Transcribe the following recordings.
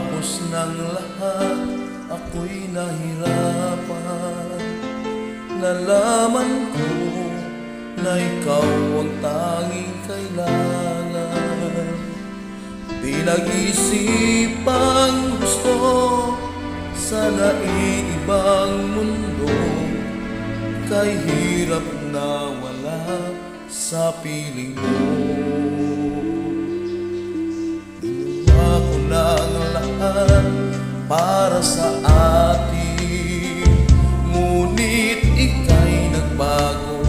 Pagkatapos ng lahat, ako'y nahirapan. Nalaman ko na ikaw ang tanging kailangan. Pinag-isipang gusto sa naiibang mundo, kay hirap na wala sa piling mo. Ginawa ko na ang lahat para sa atin, ngunit ika'y nagbago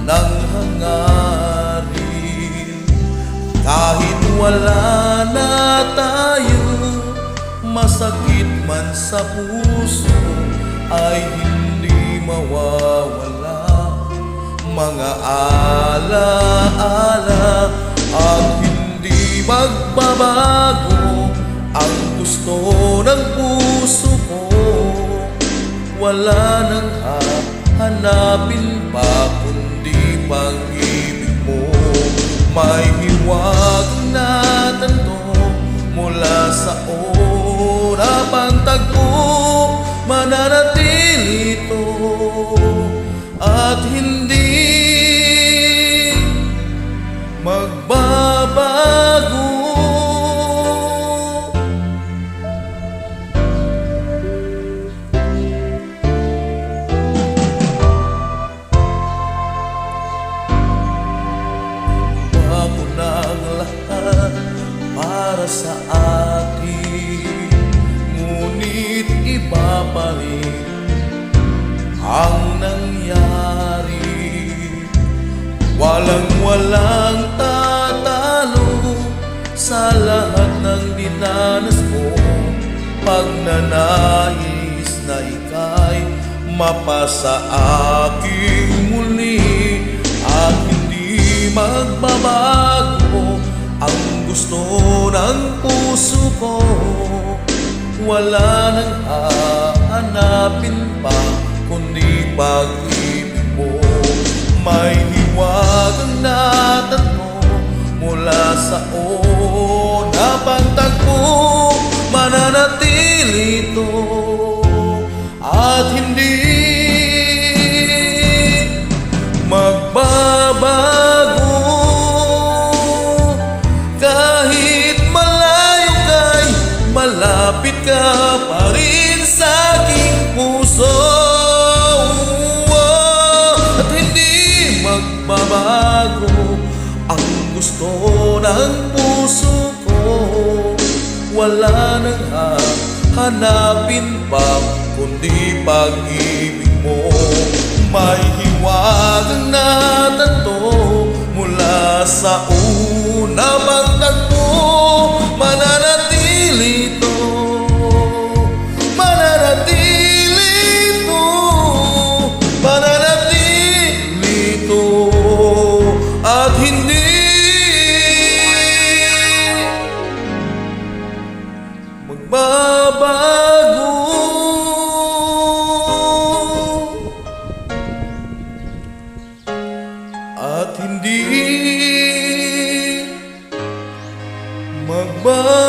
ng hangarin. Kahit wala na tayo, masakit man sa puso ay hindi mawawala. Mga alaala at hindi magbabago ang gusto ng puso ko. Wala nang hahanapin pa kundi pag-ibig mo. May hiwagang natanto mula sa una pang tagpo, mananatili ito at hindi magbabago. Bago na ang lahat para sa atin, ngunit iba pa rin ang nangyari. Walang tatalo sa lahat ng dinanas ko. Pagnanais na ika'y mapasa aking muli at hindi magbabago ang gusto ng puso ko. Wala nang hahanapin pa kundi pag-ibig mo. May hiwagang natanto mula sa una pang tagpo, mananatili ito at hindi magbabago. Kahit malayo ka'y malapit ka pa rin sa aking puso. Magbabago ang gusto ng puso ko. Wala nang hahanapin pa kundi pag-ibig mo. May hiwagang natanto mula sa una pang tagpo, mananatili ito, mananatili ito, mananatili ito at hindi magbabago. At hindi magbabago.